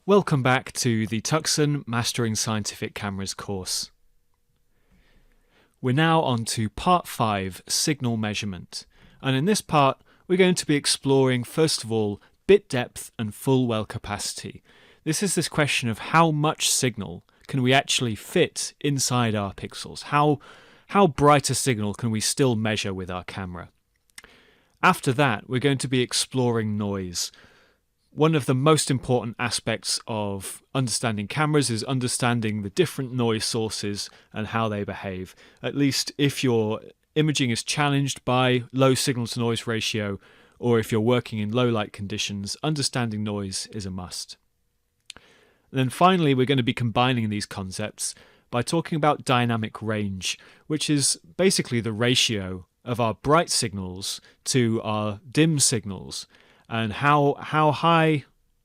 Welcome back to the Tucsen Mastering Scientific Cameras course. We're now on to part 5, signal measurement. And in this part, we're going to be exploring, first of all, bit depth and full well capacity. This is this question of how much signal can we actually fit inside our pixels? How bright a signal can we still measure with our camera? After that, we're going to be exploring noise. One of the most important aspects of understanding cameras is understanding the different noise sources and how they behave. At least if your imaging is challenged by low signal to noise ratio, or if you're working in low light conditions, understanding noise is a must. And then finally, we're going to be combining these concepts by talking about dynamic range, which is basically the ratio of our bright signals to our dim signals, and how high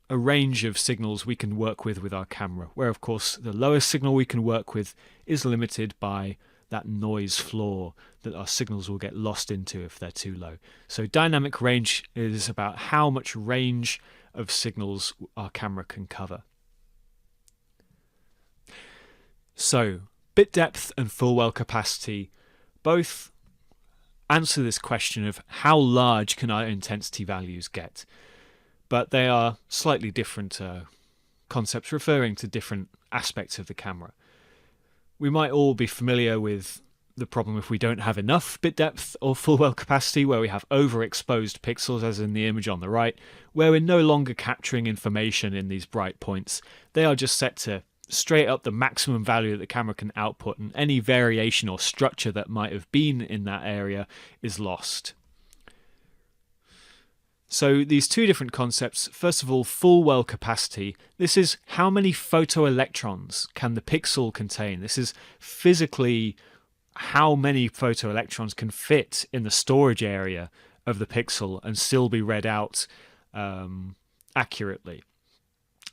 a range of signals we can work with our camera, where of course the lowest signal we can work with is limited by that noise floor that our signals will get lost into if they're too low. So dynamic range is about how much range of signals our camera can cover. So bit depth and full well capacity both answer this question of how large can our intensity values get, but they are slightly different concepts referring to different aspects of the camera. We might all be familiar with the problem if we don't have enough bit depth or full well capacity, where we have overexposed pixels, as in the image on the right, where we're no longer capturing information in these bright points. They are just set to straight up the maximum value that the camera can output, and any variation or structure that might have been in that area is lost. So these two different concepts, first of all, full well capacity. This is how many photoelectrons can the pixel contain. This is physically how many photoelectrons can fit in the storage area of the pixel and still be read out accurately.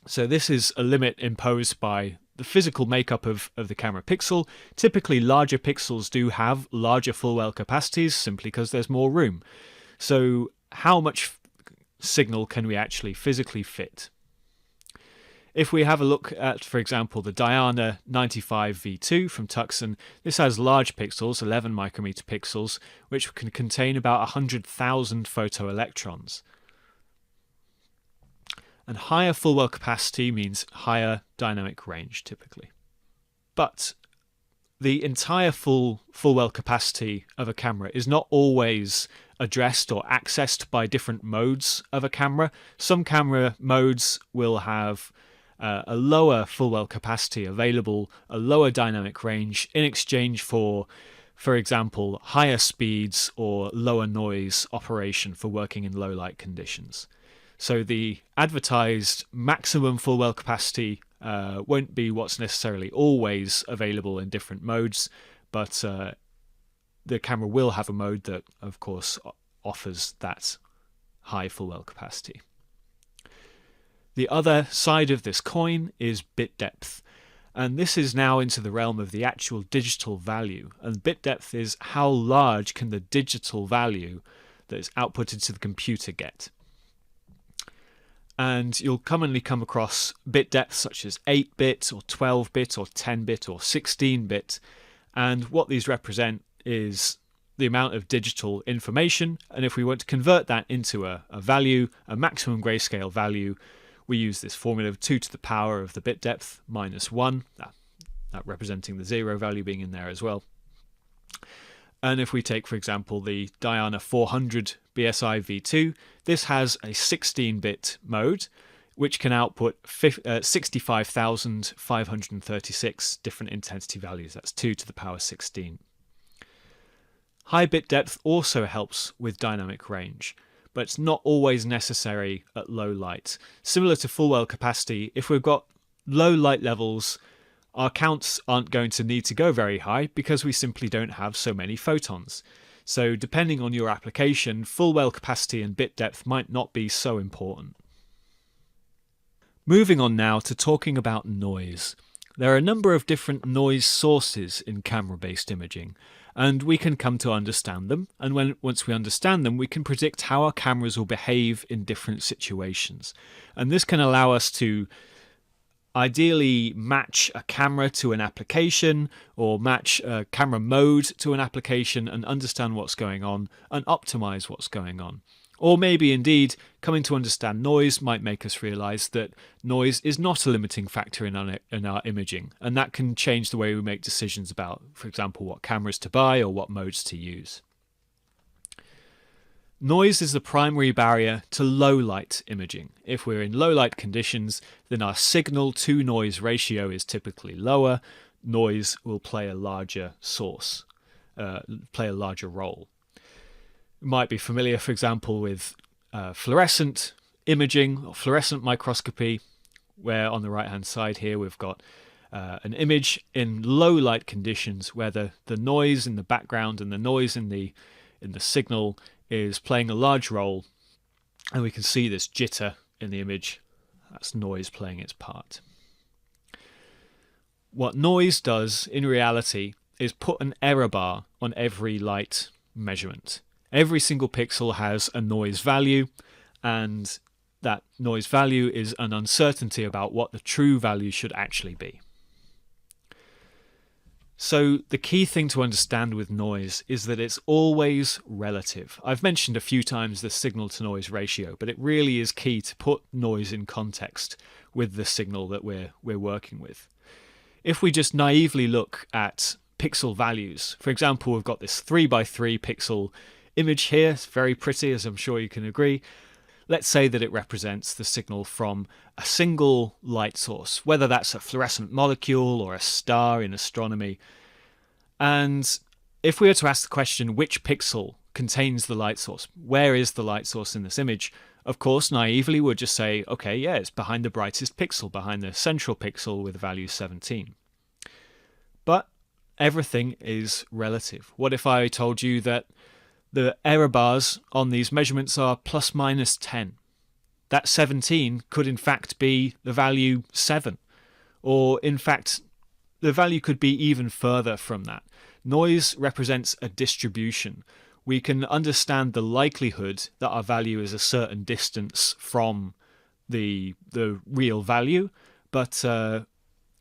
So this is a limit imposed by the physical makeup of the camera pixel. Typically larger pixels do have larger full well capacities simply because there's more room. So how much signal can we actually physically fit? If we have a look at, for example, the Diana 95 V2 from Tucsen, this has large pixels, 11 micrometer pixels, which can contain about 100,000 photoelectrons. And higher full well capacity means higher dynamic range typically. But the entire full well capacity of a camera is not always addressed or accessed by different modes of a camera. Some camera modes will have a lower full well capacity available, a lower dynamic range in exchange for example, higher speeds or lower noise operation for working in low light conditions. So the advertised maximum full well capacity won't be what's necessarily always available in different modes, but the camera will have a mode that, of course, offers that high full well capacity. The other side of this coin is bit depth, and this is now into the realm of the actual digital value. And bit depth is how large can the digital value that is outputted to the computer get. And you'll commonly come across bit depth such as 8-bit or 12-bit or 10-bit or 16-bit, and what these represent is the amount of digital information, and if we want to convert that into a value, a maximum grayscale value, we use this formula of 2 to the power of the bit depth minus 1, that representing the 0 value being in there as well. And if we take, for example, the Diana 400 BSI V2, this has a 16-bit mode, which can output 65,536 different intensity values. That's 2 to the power 16. High bit depth also helps with dynamic range, but it's not always necessary at low light. Similar to full well capacity, if we've got low light levels, our counts aren't going to need to go very high because we simply don't have so many photons. So depending on your application, full well capacity and bit depth might not be so important. Moving on now to talking about noise. There are a number of different noise sources in camera-based imaging, and we can come to understand them, and once we understand them, we can predict how our cameras will behave in different situations. And this can allow us to ideally match a camera to an application or match a camera mode to an application and understand what's going on and optimize what's going on. Or maybe indeed coming to understand noise might make us realize that noise is not a limiting factor in our imaging, and that can change the way we make decisions about, for example, what cameras to buy or what modes to use. Noise is the primary barrier to low light imaging. If we're in low light conditions, then our signal to noise ratio is typically lower. Noise will play a larger role. You might be familiar, for example, with fluorescent imaging or fluorescent microscopy, where on the right hand side here we've got an image in low light conditions where the noise in the background and the noise in the signal is playing a large role, and we can see this jitter in the image. That's noise playing its part. What noise does in reality is put an error bar on every light measurement. Every single pixel has a noise value, and that noise value is an uncertainty about what the true value should actually be. So the key thing to understand with noise is that it's always relative. I've mentioned a few times the signal to noise ratio, but it really is key to put noise in context with the signal that we're working with. If we just naively look at pixel values, for example, we've got this 3x3 pixel image here. It's very pretty, as I'm sure you can agree. Let's say that it represents the signal from a single light source, whether that's a fluorescent molecule or a star in astronomy. And if we were to ask the question, which pixel contains the light source? Where is the light source in this image? Of course, naively, we'd just say, okay, yeah, it's behind the brightest pixel, behind the central pixel with the value 17. But everything is relative. What if I told you that the error bars on these measurements are plus minus 10? That 17 could in fact be the value 7. Or in fact, the value could be even further from that. Noise represents a distribution. We can understand the likelihood that our value is a certain distance from the real value, but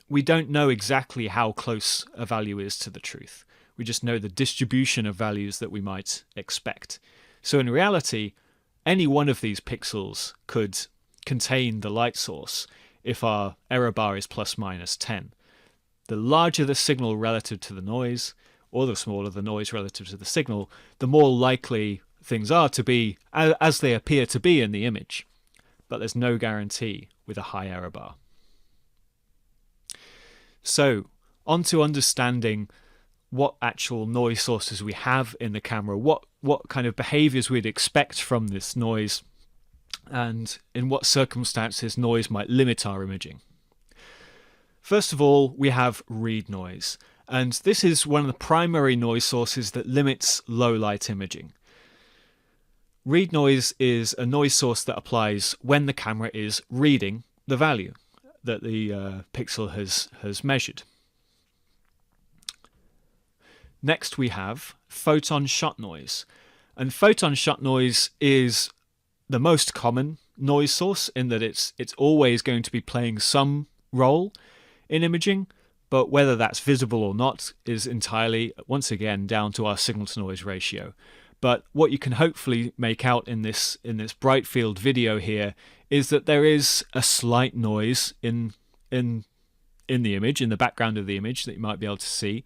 we don't know exactly how close a value is to the truth. We just know the distribution of values that we might expect. So in reality, any one of these pixels could contain the light source if our error bar is plus minus 10. The larger the signal relative to the noise, or the smaller the noise relative to the signal, the more likely things are to be as they appear to be in the image. But there's no guarantee with a high error bar. So, on to understanding what actual noise sources we have in the camera, what kind of behaviors we'd expect from this noise, and in what circumstances noise might limit our imaging. First of all, we have read noise, and this is one of the primary noise sources that limits low light imaging. Read noise is a noise source that applies when the camera is reading the value that the pixel has measured. Next we have photon shot noise, and photon shot noise is the most common noise source in that it's always going to be playing some role in imaging, but whether that's visible or not is entirely, once again, down to our signal to noise ratio. But what you can hopefully make out in this bright field video here is that there is a slight noise in the image, in the background of the image, that you might be able to see,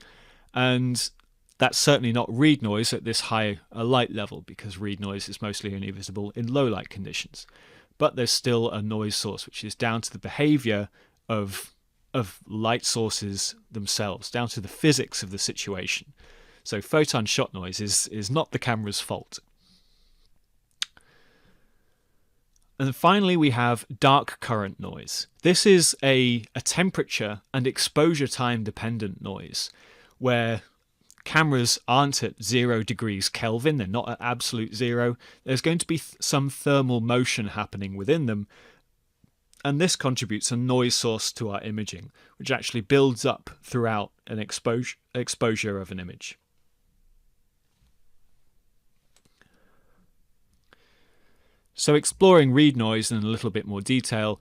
and that's certainly not read noise at this high a light level, because read noise is mostly only visible in low light conditions. But there's still a noise source, which is down to the behavior of light sources themselves, down to the physics of the situation. So photon shot noise is not the camera's fault. And finally we have dark current noise. This is a temperature and exposure time dependent noise, where cameras aren't at 0 degrees Kelvin, they're not at absolute zero. There's going to be some thermal motion happening within them, and this contributes a noise source to our imaging, which actually builds up throughout an exposure of an image. So exploring read noise in a little bit more detail,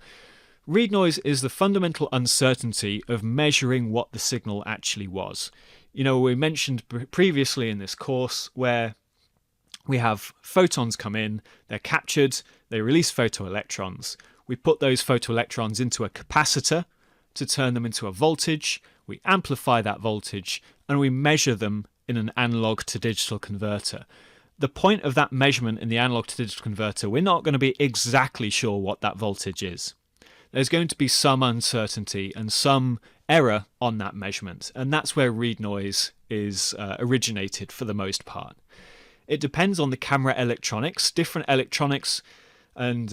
Read noise is the fundamental uncertainty of measuring what the signal actually was. You know, we mentioned previously in this course where we have photons come in, they're captured, they release photoelectrons. We put those photoelectrons into a capacitor to turn them into a voltage, we amplify that voltage, and we measure them in an analog to digital converter. The point of that measurement in the analog to digital converter, we're not going to be exactly sure what that voltage is. There's going to be some uncertainty and some error on that measurement, and that's where read noise is originated for the most part. It depends on the camera electronics. Different electronics and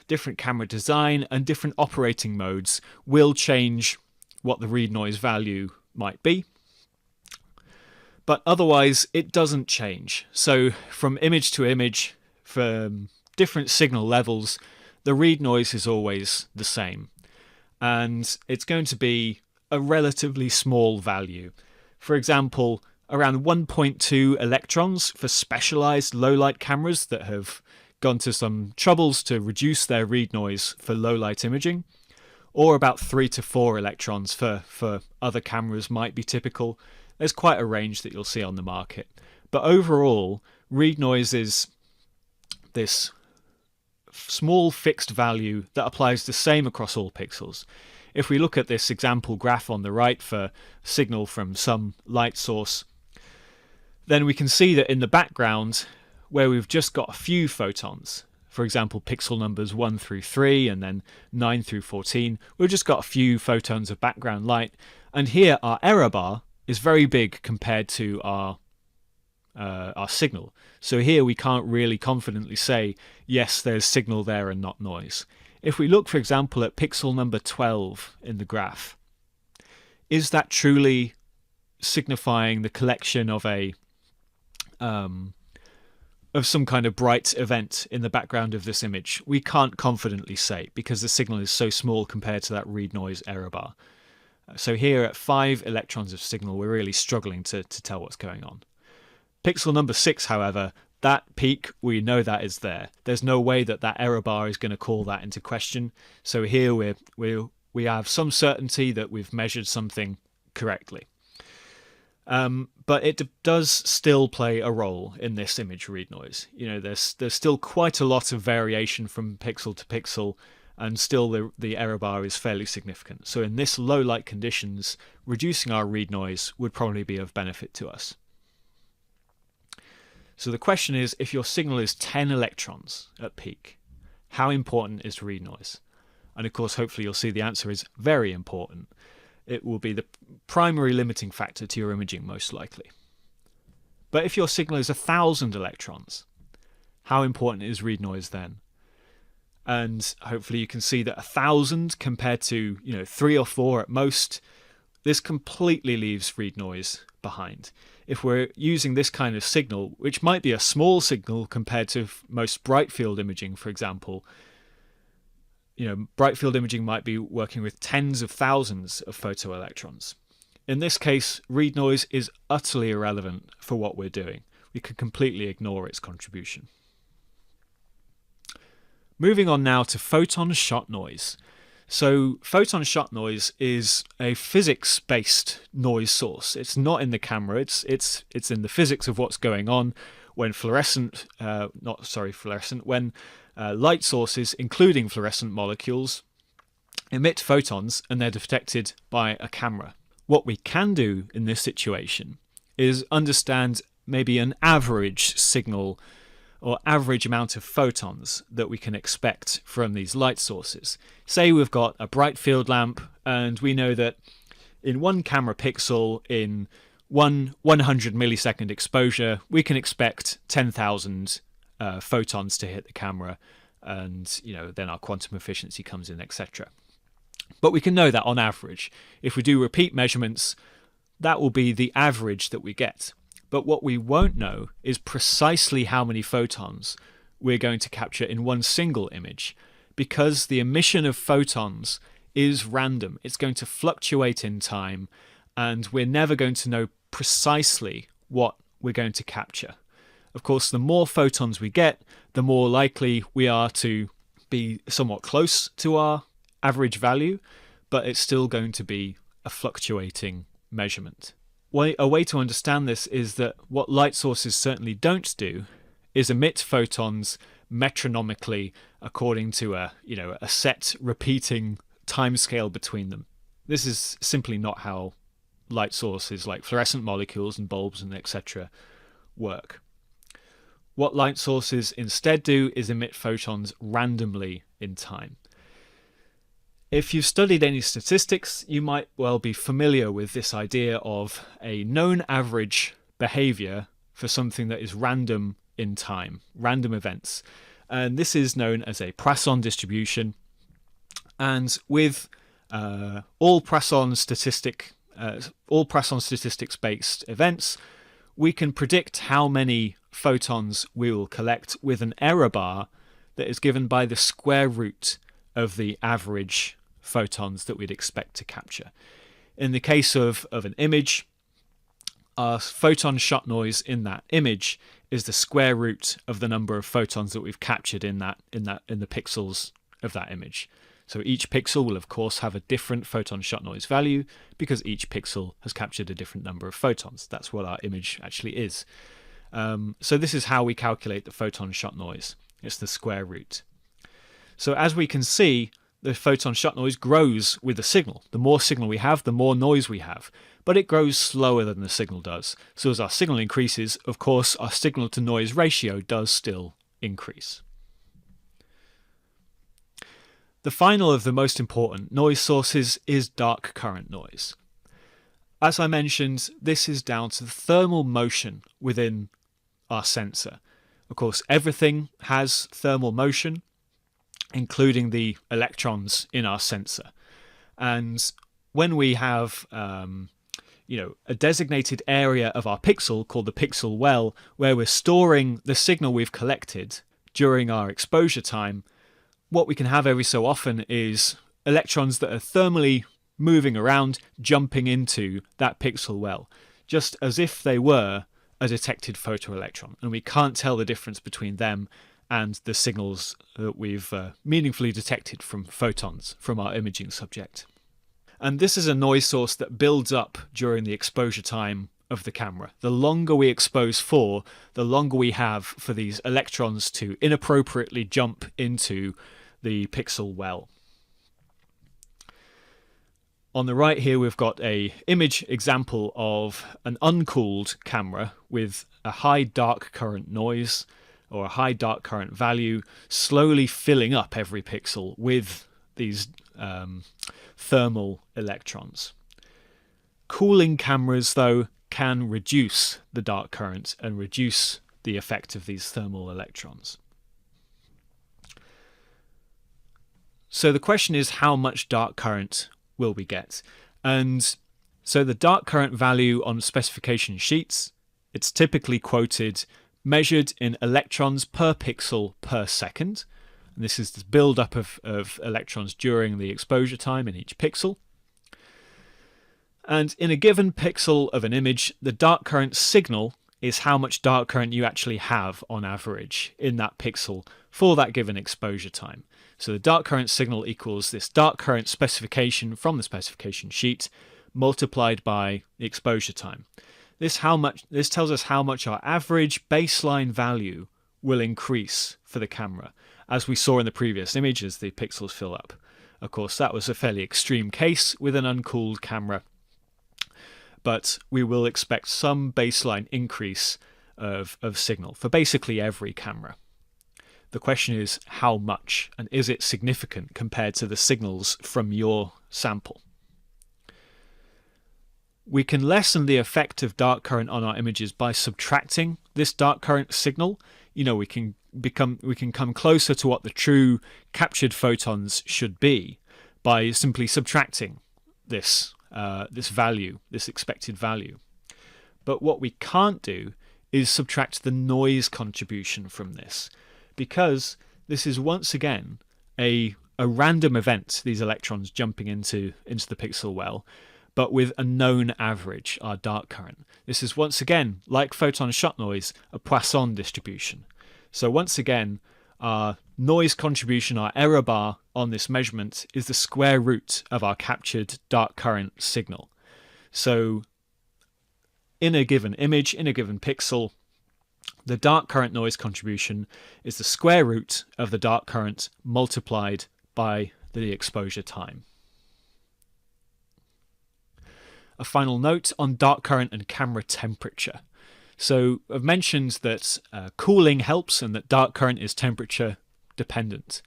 different camera design and different operating modes will change what the read noise value might be. But otherwise, it doesn't change. So from image to image, from different signal levels, the read noise is always the same. And it's going to be a relatively small value. For example, around 1.2 electrons for specialized low light cameras that have gone to some troubles to reduce their read noise for low light imaging, or about 3 to 4 electrons for other cameras might be typical. There's quite a range that you'll see on the market. But overall, read noise is this small fixed value that applies the same across all pixels. If we look at this example graph on the right for signal from some light source, then we can see that in the background, where we've just got a few photons, for example, pixel numbers 1 through 3 and then 9 through 14, we've just got a few photons of background light. And here our error bar is very big compared to our signal. So here we can't really confidently say, yes, there's signal there and not noise. If we look, for example, at pixel number 12 in the graph, is that truly signifying the collection of some kind of bright event in the background of this image? We can't confidently say because the signal is so small compared to that read noise error bar. So here at 5 electrons of signal, we're really struggling to tell what's going on. Pixel number 6, however, that peak, we know that is there. There's no way that that error bar is going to call that into question. So here we have some certainty that we've measured something correctly. But it does still play a role in this image read noise. You know, there's still quite a lot of variation from pixel to pixel, and still the error bar is fairly significant. So in this low light conditions, reducing our read noise would probably be of benefit to us. So the question is, if your signal is 10 electrons at peak, how important is read noise? And of course, hopefully you'll see the answer is very important. It will be the primary limiting factor to your imaging, most likely. But if your signal is 1,000 electrons, how important is read noise then? And hopefully you can see that 1,000 compared to 3 or 4 at most, this completely leaves read noise behind. If we're using this kind of signal, which might be a small signal compared to most bright field imaging, for example, bright field imaging might be working with tens of thousands of photoelectrons. In this case, read noise is utterly irrelevant for what we're doing. We can completely ignore its contribution. Moving on now to photon shot noise. So photon shot noise is a physics-based noise source. It's not in the camera. It's in the physics of what's going on when when light sources, including fluorescent molecules, emit photons and they're detected by a camera. What we can do in this situation is understand maybe an average signal or average amount of photons that we can expect from these light sources. Say we've got a bright field lamp and we know that in 1 camera pixel in 100 millisecond exposure, we can expect 10,000 photons to hit the camera, and then our quantum efficiency comes in, etc. But we can know that on average. If we do repeat measurements, that will be the average that we get. But what we won't know is precisely how many photons we're going to capture in one single image, because the emission of photons is random. It's going to fluctuate in time, and we're never going to know precisely what we're going to capture. Of course, the more photons we get, the more likely we are to be somewhat close to our average value, but it's still going to be a fluctuating measurement. A way to understand this is that what light sources certainly don't do is emit photons metronomically according to a set repeating timescale between them. This is simply not how light sources like fluorescent molecules and bulbs and etc. work. What light sources instead do is emit photons randomly in time. If you've studied any statistics, you might well be familiar with this idea of a known average behavior for something that is random in time, random events. And this is known as a Poisson distribution. And with all Poisson statistics based events, we can predict how many photons we will collect with an error bar that is given by the square root of the average photons that we'd expect to capture. In the case of an image, our photon shot noise in that image is the square root of the number of photons that we've captured in the pixels of that image. So each pixel will of course have a different photon shot noise value because each pixel has captured a different number of photons. That's what our image actually is. So this is how we calculate the photon shot noise. It's the square root. So as we can see, the photon shot noise grows with the signal. The more signal we have, the more noise we have. But it grows slower than the signal does. So as our signal increases, of course, our signal to noise ratio does still increase. The final of the most important noise sources is dark current noise. As I mentioned, this is down to the thermal motion within our sensor. Of course, everything has thermal motion, including the electrons in our sensor. And when we have a designated area of our pixel called the pixel well, where we're storing the signal we've collected during our exposure time, what we can have every so often is electrons that are thermally moving around, jumping into that pixel well, just as if they were a detected photoelectron. And we can't tell the difference between them and the signals that we've meaningfully detected from photons from our imaging subject. And this is a noise source that builds up during the exposure time of the camera. The longer we expose for, the longer we have for these electrons to inappropriately jump into the pixel well. On the right here we've got an image example of an uncooled camera with a high dark current noise or a high dark current value slowly filling up every pixel with these thermal electrons. Cooling cameras though can reduce the dark current and reduce the effect of these thermal electrons. So the question is, how much dark current will we get? And so the dark current value on specification sheets, it's typically quoted measured in electrons per pixel per second. And this is the build-up of electrons during the exposure time in each pixel. And in a given pixel of an image, the dark current signal is how much dark current you actually have on average in that pixel for that given exposure time. So the dark current signal equals this dark current specification from the specification sheet multiplied by the exposure time. This tells us how much our average baseline value will increase for the camera, as we saw in the previous image as the pixels fill up. Of course, that was a fairly extreme case with an uncooled camera, but we will expect some baseline increase of signal for basically every camera. The question is how much, and is it significant compared to the signals from your sample? We can lessen the effect of dark current on our images by subtracting this dark current signal. We can come closer to what the true captured photons should be by simply subtracting this value, this expected value. But what we can't do is subtract the noise contribution from this, because this is once again a random event, these electrons jumping into the pixel well, but with a known average, our dark current. This is once again, like photon shot noise, a Poisson distribution. So once again, our noise contribution, our error bar on this measurement, is the square root of our captured dark current signal. So in a given image, in a given pixel, the dark current noise contribution is the square root of the dark current multiplied by the exposure time. A final note on dark current and camera temperature. So I've mentioned that cooling helps and that dark current is temperature dependent.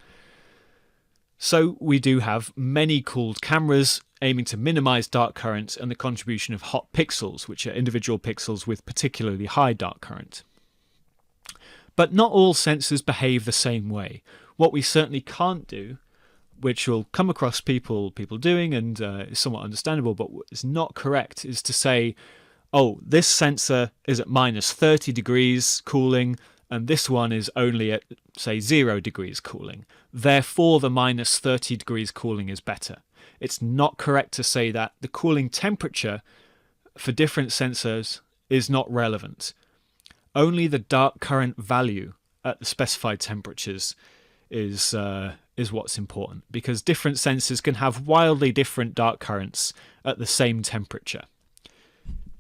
So we do have many cooled cameras aiming to minimize dark current and the contribution of hot pixels, which are individual pixels with particularly high dark current. But not all sensors behave the same way. What we certainly can't do, which will come across people doing and is somewhat understandable, but what is not correct, is to say, oh, this sensor is at minus 30 degrees cooling and this one is only at, say, 0 degrees cooling. Therefore, the minus 30 degrees cooling is better. It's not correct to say that. The cooling temperature for different sensors is not relevant. Only the dark current value at the specified temperatures is what's important, because different sensors can have wildly different dark currents at the same temperature.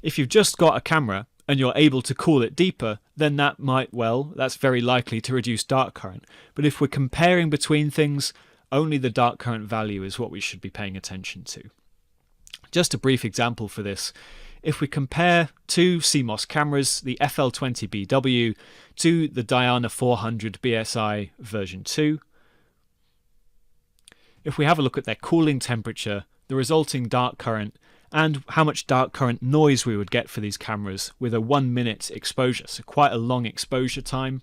If you've just got a camera and you're able to cool it deeper, then that's very likely to reduce dark current. But if we're comparing between things, only the dark current value is what we should be paying attention to. Just a brief example for this. If we compare two CMOS cameras, the FL20BW to the Diana 400 BSI version 2, if we have a look at their cooling temperature, the resulting dark current, and how much dark current noise we would get for these cameras with a 1 minute exposure, so quite a long exposure time.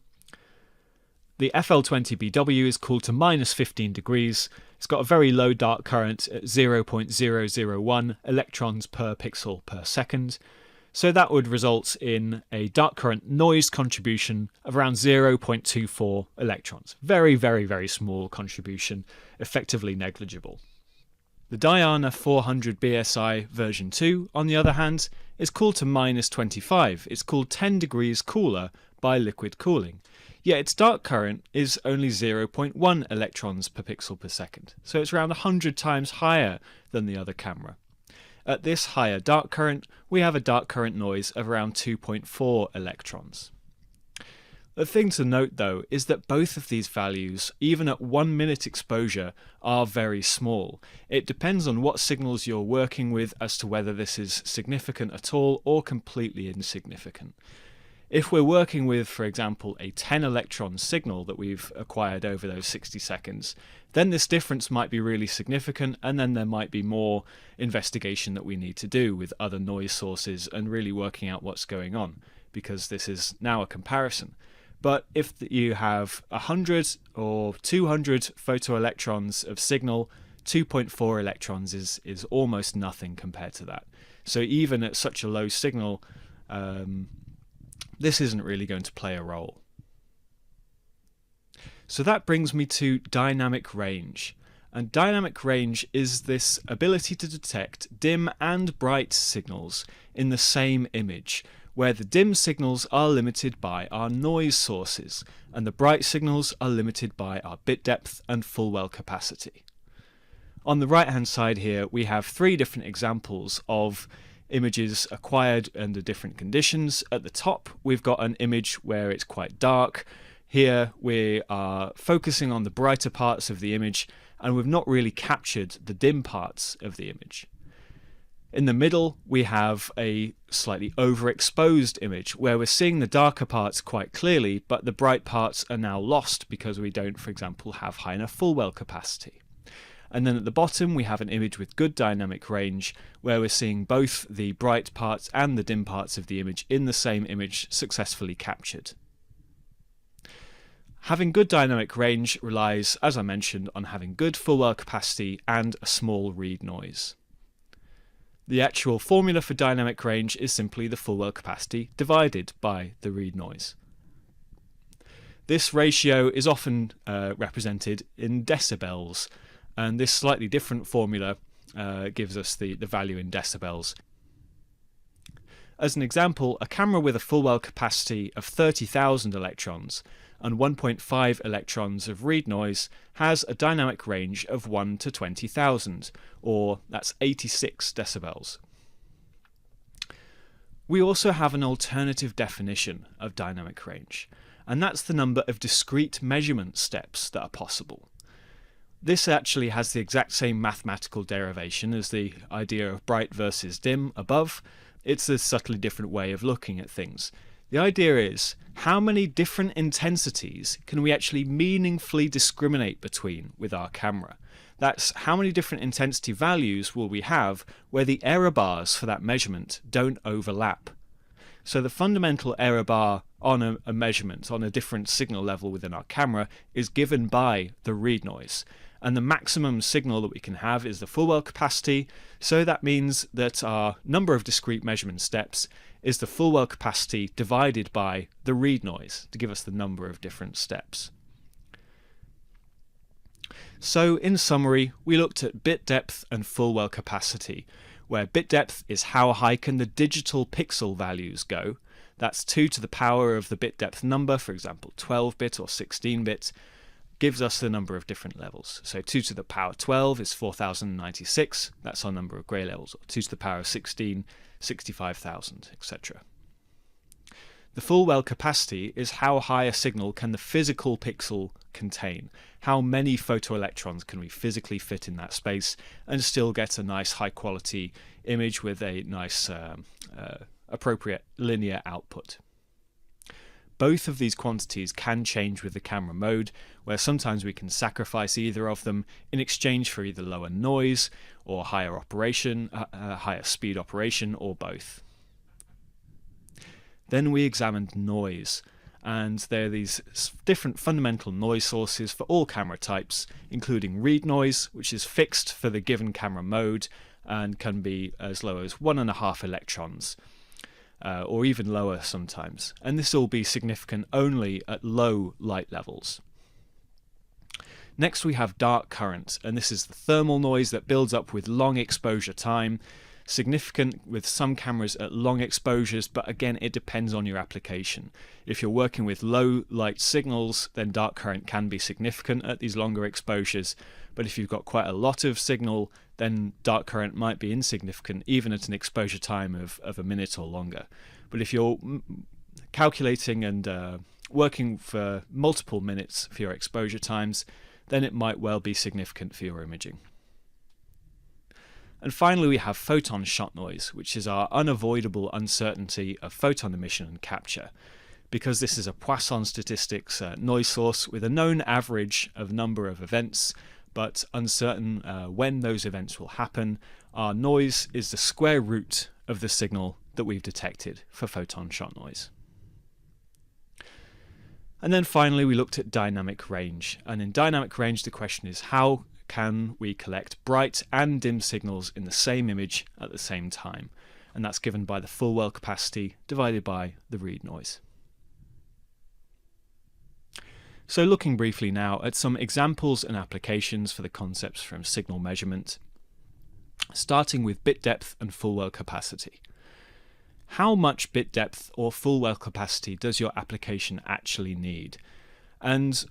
The FL20BW is cooled to minus 15 degrees. It's got a very low dark current at 0.001 electrons per pixel per second. So that would result in a dark current noise contribution of around 0.24 electrons. Very, very, very small contribution, effectively negligible. The Diana 400 BSI version 2, on the other hand, is cooled to minus 25. It's cooled 10 degrees cooler by liquid cooling. Yet its dark current is only 0.1 electrons per pixel per second. So it's around 100 times higher than the other camera. At this higher dark current, we have a dark current noise of around 2.4 electrons. The thing to note, though, is that both of these values, even at 1 minute exposure, are very small. It depends on what signals you're working with as to whether this is significant at all or completely insignificant. If we're working with, for example, a 10 electron signal that we've acquired over those 60 seconds, then this difference might be really significant, and then there might be more investigation that we need to do with other noise sources and really working out what's going on, because this is now a comparison. But if you have 100 or 200 photoelectrons of signal, 2.4 electrons is almost nothing compared to that. So even at such a low signal, this isn't really going to play a role. So that brings me to dynamic range. And dynamic range is this ability to detect dim and bright signals in the same image, where the dim signals are limited by our noise sources and the bright signals are limited by our bit depth and full well capacity. On the right hand side here we have three different examples of images acquired under different conditions. At the top we've got an image where it's quite dark. Here we are focusing on the brighter parts of the image and we've not really captured the dim parts of the image. In the middle we have a slightly overexposed image where we're seeing the darker parts quite clearly, but the bright parts are now lost because we don't, for example, have high enough full well capacity. And then at the bottom we have an image with good dynamic range where we're seeing both the bright parts and the dim parts of the image in the same image successfully captured. Having good dynamic range relies, as I mentioned, on having good full well capacity and a small read noise. The actual formula for dynamic range is simply the full well capacity divided by the read noise. This ratio is often represented in decibels, and this slightly different formula gives us the value in decibels. As an example, a camera with a full well capacity of 30,000 electrons and 1.5 electrons of read noise has a dynamic range of 1 to 20,000, or that's 86 decibels. We also have an alternative definition of dynamic range, and that's the number of discrete measurement steps that are possible. This actually has the exact same mathematical derivation as the idea of bright versus dim above. It's a subtly different way of looking at things. The idea is, how many different intensities can we actually meaningfully discriminate between with our camera? That's how many different intensity values will we have where the error bars for that measurement don't overlap. So the fundamental error bar on a measurement on a different signal level within our camera is given by the read noise. And the maximum signal that we can have is the full well capacity, so that means that our number of discrete measurement steps is the full well capacity divided by the read noise to give us the number of different steps. So in summary, we looked at bit depth and full well capacity, where bit depth is how high can the digital pixel values go. That's 2 to the power of the bit depth number, for example 12-bit or 16-bit, gives us the number of different levels. So 2 to the power 12 is 4096, that's our number of grey levels, or 2 to the power of 16, 65,000, etc. The full well capacity is how high a signal can the physical pixel contain. How many photoelectrons can we physically fit in that space and still get a nice high quality image with a nice appropriate linear output. Both of these quantities can change with the camera mode, where sometimes we can sacrifice either of them in exchange for either lower noise or higher speed operation, or both. Then we examined noise, and there are these different fundamental noise sources for all camera types, including read noise, which is fixed for the given camera mode and can be as low as 1.5 electrons. Or even lower sometimes, and this will be significant only at low light levels. Next we have dark current, and this is the thermal noise that builds up with long exposure time, significant with some cameras at long exposures, but again it depends on your application. If you're working with low light signals, then dark current can be significant at these longer exposures, but if you've got quite a lot of signal, then dark current might be insignificant even at an exposure time of a minute or longer. But if you're calculating and working for multiple minutes for your exposure times, then it might well be significant for your imaging. And finally we have photon shot noise, which is our unavoidable uncertainty of photon emission and capture. Because this is a Poisson statistics noise source with a known average of number of events, but uncertain when those events will happen, our noise is the square root of the signal that we've detected for photon shot noise. And then finally we looked at dynamic range, and in dynamic range the question is, how can we collect bright and dim signals in the same image at the same time? And that's given by the full well capacity divided by the read noise. So looking briefly now at some examples and applications for the concepts from signal measurement, starting with bit depth and full well capacity. How much bit depth or full well capacity does your application actually need? And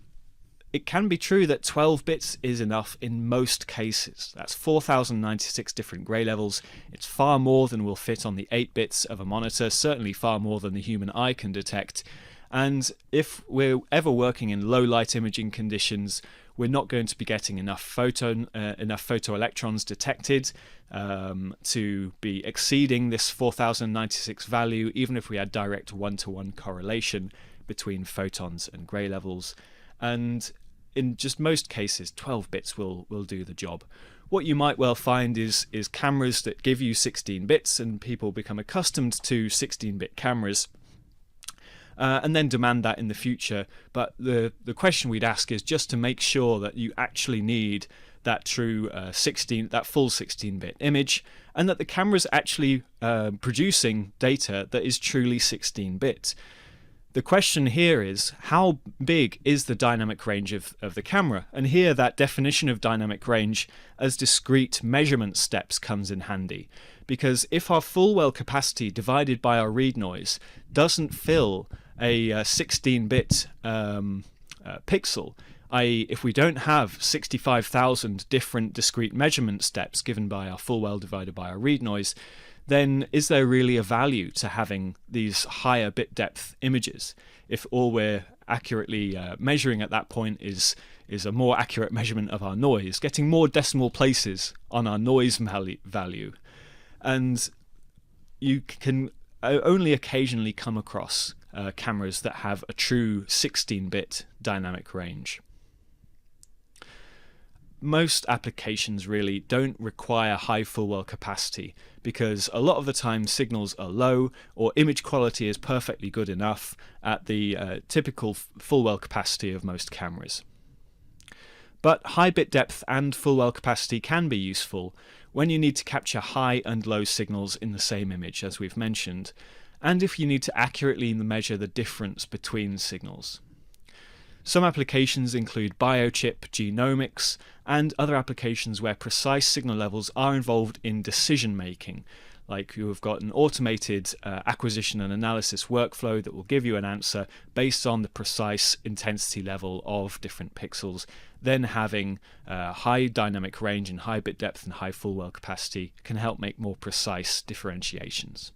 it can be true that 12 bits is enough in most cases. That's 4096 different grey levels. It's far more than will fit on the 8 bits of a monitor, certainly far more than the human eye can detect. And if we're ever working in low light imaging conditions, we're not going to be getting enough photoelectrons detected to be exceeding this 4096 value, even if we had direct one-to-one correlation between photons and grey levels. And in just most cases, 12 bits will do the job. What you might well find is cameras that give you 16 bits, and people become accustomed to 16-bit cameras, and then demand that in the future. But the question we'd ask is just to make sure that you actually need that true that full 16-bit image, and that the camera's actually producing data that is truly 16-bit. The question here is, how big is the dynamic range of the camera? And here that definition of dynamic range as discrete measurement steps comes in handy. Because if our full well capacity divided by our read noise doesn't fill a 16-bit pixel, i.e. if we don't have 65,000 different discrete measurement steps given by our full well divided by our read noise, then is there really a value to having these higher bit depth images if all we're accurately measuring at that point is a more accurate measurement of our noise, getting more decimal places on our noise value? And you can only occasionally come across cameras that have a true 16-bit dynamic range. Most applications really don't require high full well capacity because a lot of the time signals are low or image quality is perfectly good enough at the typical full well capacity of most cameras. But high bit depth and full well capacity can be useful when you need to capture high and low signals in the same image, as we've mentioned, and if you need to accurately measure the difference between signals. Some applications include biochip, genomics, and other applications where precise signal levels are involved in decision making, like you've got an automated acquisition and analysis workflow that will give you an answer based on the precise intensity level of different pixels. Then having high dynamic range and high bit depth and high full well capacity can help make more precise differentiations.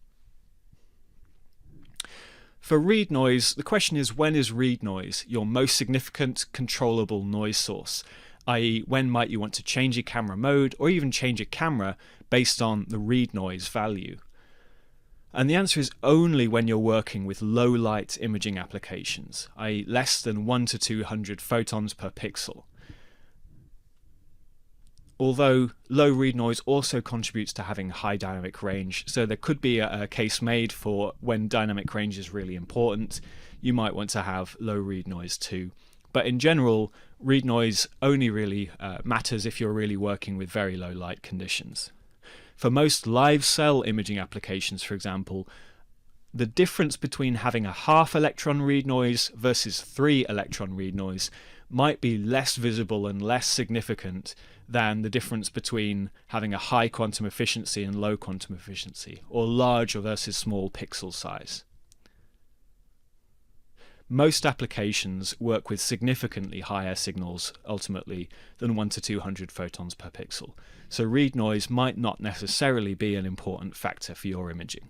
For read noise, the question is, when is read noise your most significant controllable noise source? i.e. when might you want to change your camera mode or even change a camera based on the read noise value? And the answer is only when you're working with low light imaging applications, i.e. less than 1 to 200 photons per pixel. Although low read noise also contributes to having high dynamic range, so there could be a case made for when dynamic range is really important, you might want to have low read noise too. But in general, read noise only really matters if you're really working with very low light conditions. For most live cell imaging applications, for example, the difference between having a half electron read noise versus 3 electron read noise might be less visible and less significant than the difference between having a high quantum efficiency and low quantum efficiency, or large versus small pixel size. Most applications work with significantly higher signals ultimately than 1 to 200 photons per pixel, so read noise might not necessarily be an important factor for your imaging.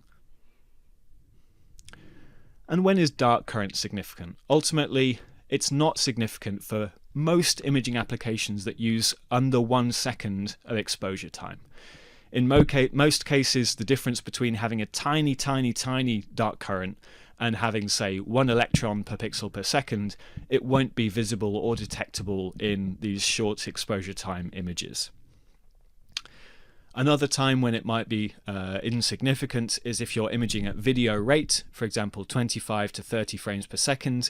And when is dark current significant? Ultimately, it's not significant for most imaging applications that use under 1 second of exposure time. In most cases, the difference between having a tiny dark current and having, say, 1 electron per pixel per second, it won't be visible or detectable in these short exposure time images. Another time when it might be insignificant is if you're imaging at video rate, for example 25 to 30 frames per second.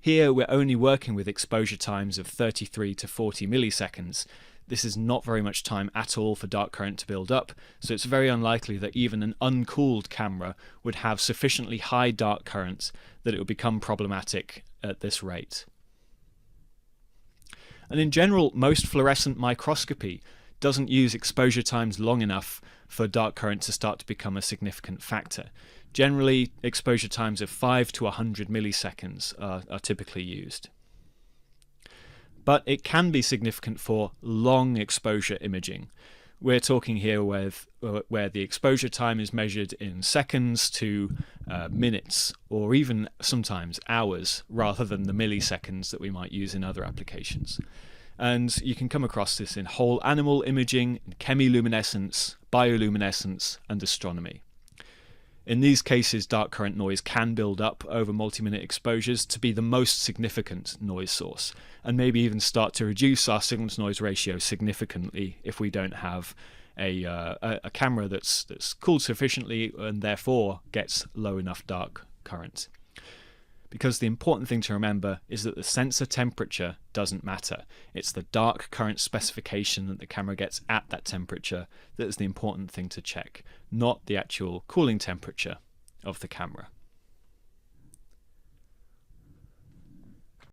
Here we're only working with exposure times of 33 to 40 milliseconds. This is not very much time at all for dark current to build up, so it's very unlikely that even an uncooled camera would have sufficiently high dark currents that it would become problematic at this rate. And in general, most fluorescent microscopy doesn't use exposure times long enough for dark current to start to become a significant factor. Generally, exposure times of 5 to 100 milliseconds are typically used. But it can be significant for long exposure imaging. We're talking here where the exposure time is measured in seconds to minutes, or even sometimes hours, rather than the milliseconds that we might use in other applications. And you can come across this in whole animal imaging, in chemiluminescence, bioluminescence, and astronomy. In these cases, dark current noise can build up over multi-minute exposures to be the most significant noise source, and maybe even start to reduce our signal-to-noise ratio significantly if we don't have a camera that's cooled sufficiently and therefore gets low enough dark current. Because the important thing to remember is that the sensor temperature doesn't matter. It's the dark current specification that the camera gets at that temperature that is the important thing to check, not the actual cooling temperature of the camera.